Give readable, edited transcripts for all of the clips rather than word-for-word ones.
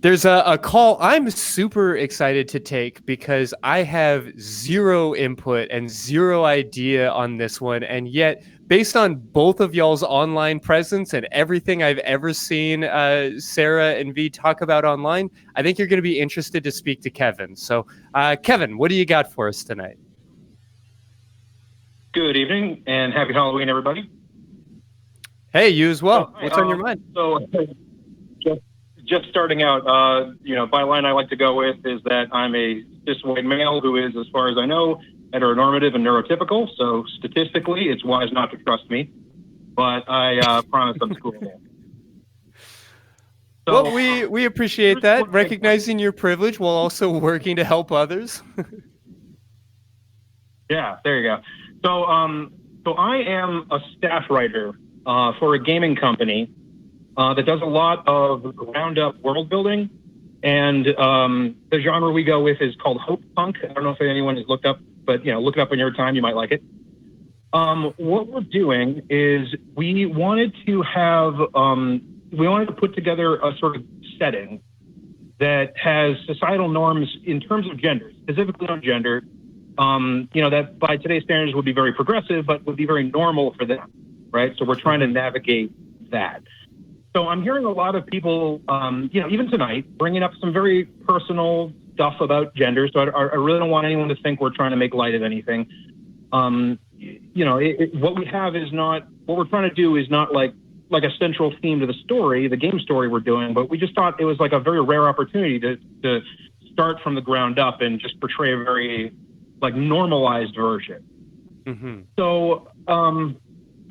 There's a call I'm super excited to take because I have zero input and zero idea on this one. And yet, based on both of y'all's online presence and everything I've ever seen Sarah and V talk about online, I think you're going to be interested to speak to Kevin. So, Kevin, what do you got for us tonight? Good evening and happy Halloween, everybody. Hey, you as well. What's on your mind? So, just starting out, byline I like to go with is that I'm a cis white male who is, as far as I know, heteronormative and neurotypical. So statistically, it's wise not to trust me, but I promise I'm cool. So, well, we appreciate that, recognizing your privilege while also working to help others. Yeah, there you go. So I am a staff writer for a gaming company that does a lot of ground-up world building, and the genre we go with is called hope punk. I don't know if anyone has looked up, but look it up in your time. You might like it. What we're doing is we wanted to put together a sort of setting that has societal norms in terms of gender, specifically on gender. That by today's standards would be very progressive, but would be very normal for them, right? So we're trying to navigate that. So I'm hearing a lot of people, even tonight, bringing up some very personal stuff about gender. So I really don't want anyone to think we're trying to make light of anything. What we have is not, what we're trying to do is not like a central theme to the story, the game story we're doing, but we just thought it was like a very rare opportunity to start from the ground up and just portray a very like normalized version. Mm-hmm. So,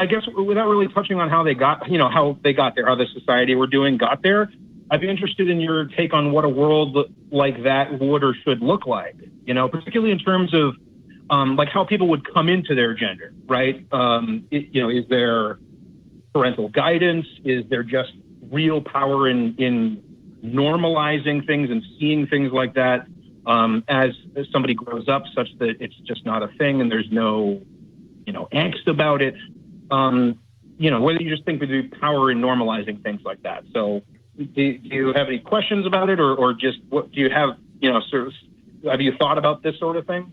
I guess without really touching on how they got there, how the society we're doing got there, I'd be interested in your take on what a world like that would or should look like, particularly in terms of like how people would come into their gender, right? Is there parental guidance? Is there just real power in normalizing things and seeing things like that as somebody grows up such that it's just not a thing and there's no, angst about it? Whether you just think there'd be power in normalizing things like that. So do you have any questions about it or just what do you have, have you thought about this sort of thing?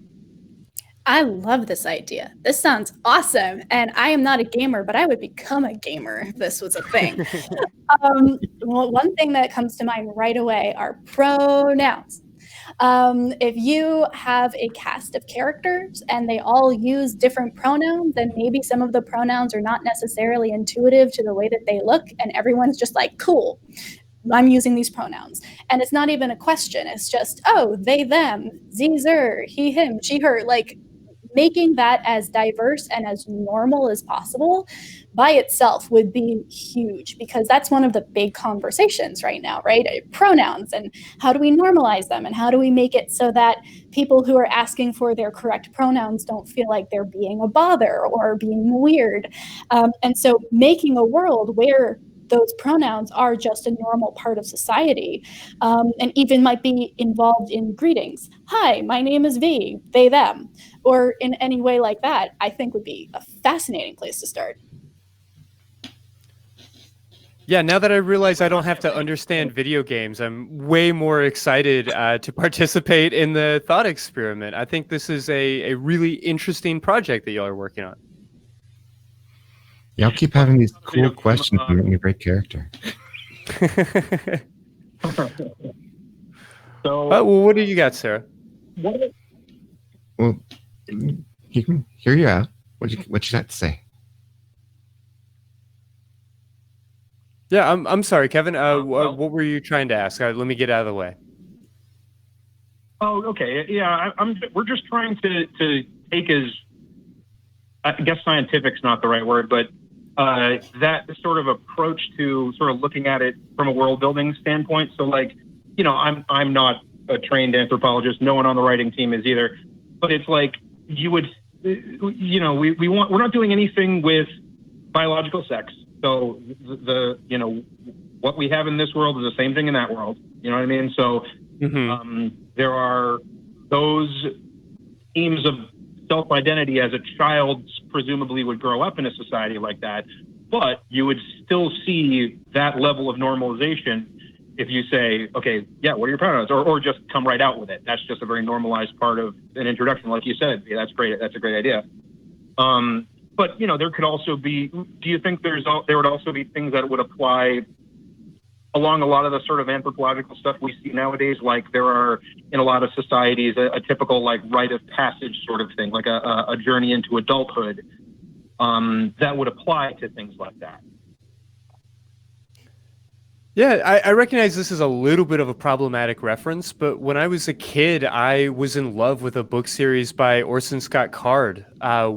I love this idea. This sounds awesome. And I am not a gamer, but I would become a gamer if this was a thing. Well, one thing that comes to mind right away are pronouns. If you have a cast of characters and they all use different pronouns, then maybe some of the pronouns are not necessarily intuitive to the way that they look, and everyone's just like, cool, I'm using these pronouns. And it's not even a question. It's just, oh, they, them, ze, zer, he, him, she, her, like making that as diverse and as normal as possible by itself would be huge, because that's one of the big conversations right now, right? Pronouns, and how do we normalize them, and how do we make it so that people who are asking for their correct pronouns don't feel like they're being a bother or being weird. And so making a world where those pronouns are just a normal part of society, and even might be involved in greetings. Hi, my name is V, they, them, or in any way like that, I think would be a fascinating place to start. Yeah, now that I realize I don't have to understand video games, I'm way more excited to participate in the thought experiment. I think this is a really interesting project that y'all are working on. Y'all keep having these cool questions and making a great character. So, what do you got, Sarah? Well, you can hear you out. What you got to say? Yeah, I'm sorry, Kevin. What were you trying to ask? Let me get out of the way. Oh, okay. Yeah, we're just trying to take as, I guess scientific's not the right word, but that sort of approach to sort of looking at it from a world building standpoint. So like, I'm not a trained anthropologist. No one on the writing team is either, but it's like we're not doing anything with biological sex. So what we have in this world is the same thing in that world. You know what I mean? So there are those themes of self-identity as a child presumably would grow up in a society like that, but you would still see that level of normalization if you say, okay, yeah, what are your pronouns? Or just come right out with it. That's just a very normalized part of an introduction. Like you said, yeah, that's great. That's a great idea. But, you know, there could also be, do you think there would also be things that would apply along a lot of the sort of anthropological stuff we see nowadays? Like there are in a lot of societies, a typical like rite of passage sort of thing, like a journey into adulthood that would apply to things like that. Yeah, I recognize this is a little bit of a problematic reference, but when I was a kid, I was in love with a book series by Orson Scott Card,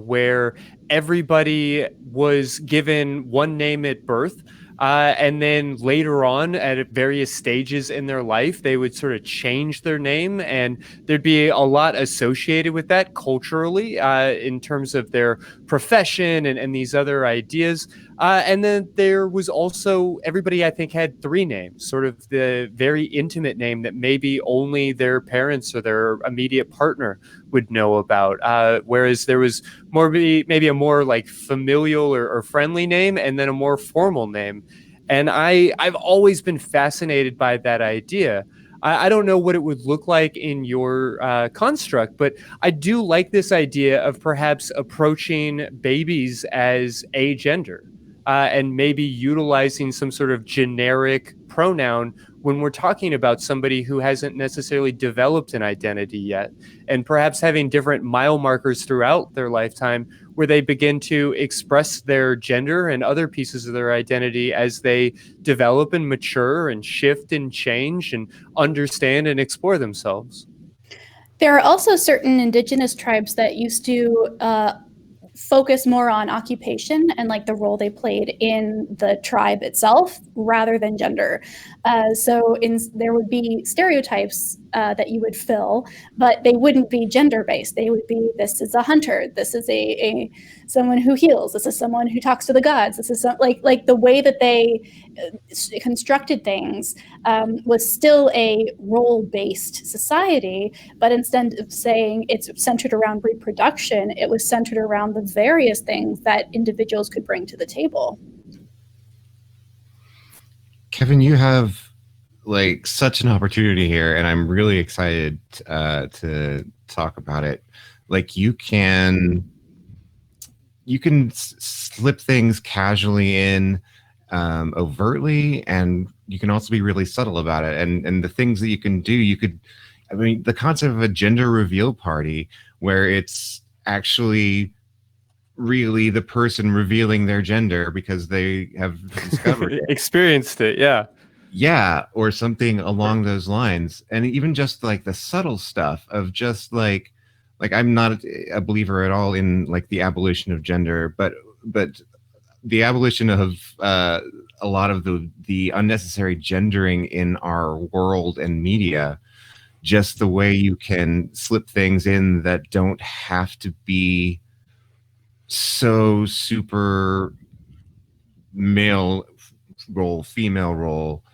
where everybody was given one name at birth. And then later on, at various stages in their life, they would sort of change their name, and there'd be a lot associated with that culturally in terms of their profession and these other ideas. And then there was also, everybody I think had three names, sort of the very intimate name that maybe only their parents or their immediate partner would know about. Whereas there was maybe a more like familial or friendly name, and then a more formal name. And I've always been fascinated by that idea. I don't know what it would look like in your construct, but I do like this idea of perhaps approaching babies as agender. And maybe utilizing some sort of generic pronoun when we're talking about somebody who hasn't necessarily developed an identity yet, and perhaps having different mile markers throughout their lifetime where they begin to express their gender and other pieces of their identity as they develop and mature and shift and change and understand and explore themselves. There are also certain indigenous tribes that used to focus more on occupation and like the role they played in the tribe itself rather than gender. So there would be stereotypes that you would fill, but they wouldn't be gender-based. They would be, this is a hunter, this is a someone who heals, this is someone who talks to the gods, this is like the way that they constructed things was still a role-based society, but instead of saying it's centered around reproduction, it was centered around the various things that individuals could bring to the table. Kevin, you have like such an opportunity here, and I'm really excited to talk about it. Like you can slip things casually in, overtly, and you can also be really subtle about it. And the things that you can do, I mean, the concept of a gender reveal party where it's actually really the person revealing their gender because they have discovered it. Experienced it, yeah, or something along those lines. And even just like the subtle stuff of just like I'm not a believer at all in like the abolition of gender, but the abolition of a lot of the unnecessary gendering in our world and media, just the way you can slip things in that don't have to be so super male role, female role,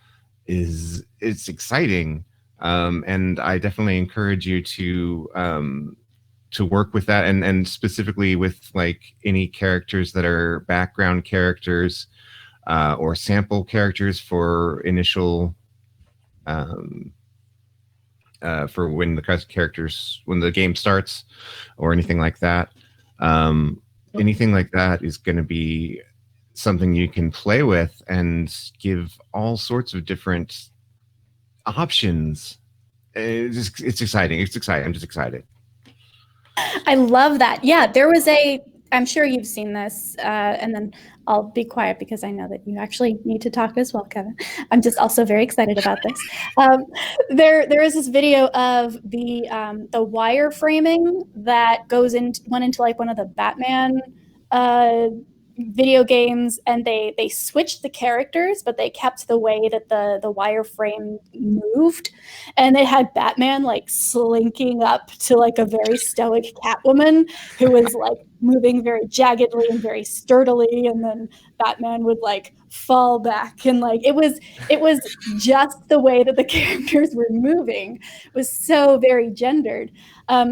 it's exciting. And I definitely encourage you to work with that, and specifically with like any characters that are background characters or sample characters for initial for when the game starts or anything like that. Anything like that is going to be something you can play with and give all sorts of different options. It's exciting. It's exciting. I'm just excited. I love that. Yeah, there was I'm sure you've seen this, and then I'll be quiet because I know that you actually need to talk as well, Kevin. I'm just also very excited about this. There is this video of the wireframing that went into like one of the Batman video games, and they switched the characters, but they kept the way that the wireframe moved, and they had Batman like slinking up to like a very stoic Catwoman who was like moving very jaggedly and very sturdily, and then Batman would like fall back, and like it was just the way that the characters were moving was so very gendered.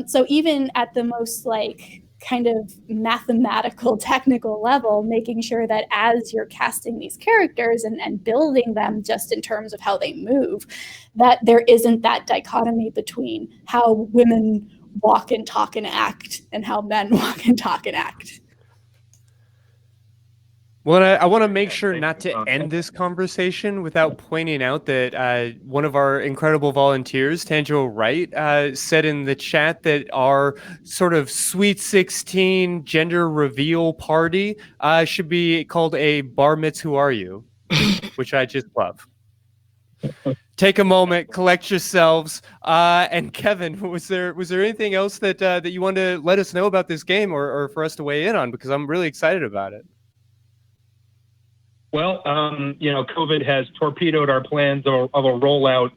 So even at the most like kind of mathematical, technical level, making sure that as you're casting these characters and building them just in terms of how they move, that there isn't that dichotomy between how women walk and talk and act and how men walk and talk and act. Well, I want to make sure not to end this conversation without pointing out that one of our incredible volunteers, Tanjo Wright, said in the chat that our sort of Sweet 16 gender reveal party should be called a Bar Mitzvah Who Are You, which I just love. Take a moment, collect yourselves. And Kevin, was there anything else that you wanted to let us know about this game or for us to weigh in on? Because I'm really excited about it. Well, COVID has torpedoed our plans of a rollout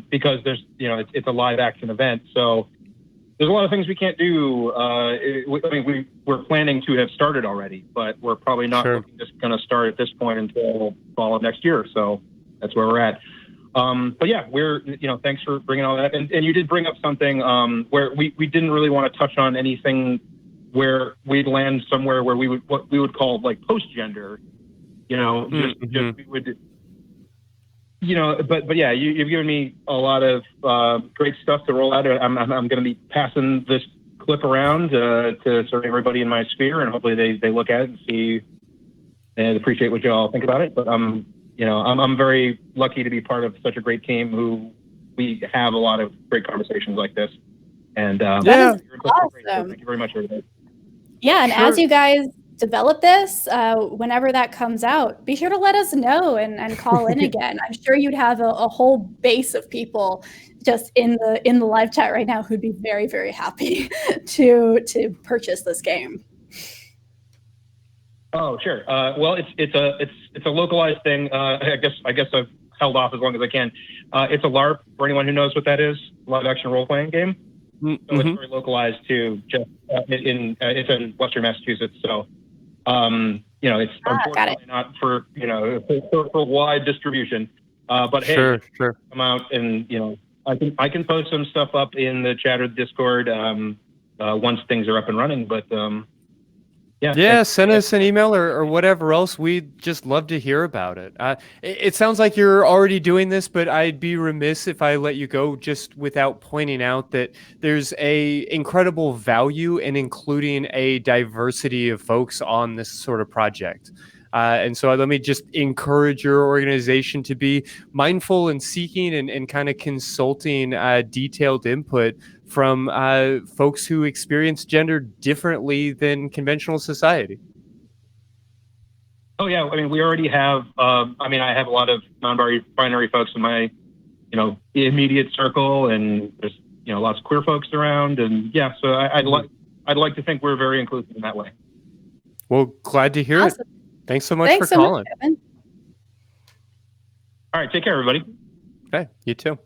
because there's, it's a live action event. So there's a lot of things we can't do. We're planning to have started already, but we're probably not just going to start at this point until fall of next year. So that's where we're at. But yeah, thanks for bringing all that. And you did bring up something where we didn't really want to touch on anything where we'd land somewhere where what we would call like post-gender. Just we would, but yeah, you've given me a lot of great stuff to roll out. I'm going to be passing this clip around to sort of everybody in my sphere, and hopefully they look at it and see and appreciate what you all think about it. But I'm very lucky to be part of such a great team who we have a lot of great conversations like this. And that is awesome. So thank you very much, everybody. Yeah, and as you guys develop this, whenever that comes out, be sure to let us know and call in again. I'm sure you'd have a whole base of people just in the live chat right now who'd be very, very happy to purchase this game. Oh, sure. Well, it's a localized thing. I guess I've held off as long as I can. It's a LARP for anyone who knows what that is, live action role playing game. So it's very localized to just it's in Western Massachusetts. So it's unfortunately not for for wide distribution. But hey, come out and I can post some stuff up in the chat or Discord once things are up and running. But send us an email or whatever else. We'd just love to hear about it. It sounds like you're already doing this, but I'd be remiss if I let you go just without pointing out that there's a incredible value in including a diversity of folks on this sort of project. And so let me just encourage your organization to be mindful and seeking and kind of consulting detailed input from folks who experience gender differently than conventional society. Oh yeah, we already have. I have a lot of non-binary folks in my, immediate circle, and there's lots of queer folks around, and yeah. So I'd like to think we're very inclusive in that way. Well, glad to hear it. Thanks so much for calling. Much, Kevin. All right, take care, everybody. Okay, you too.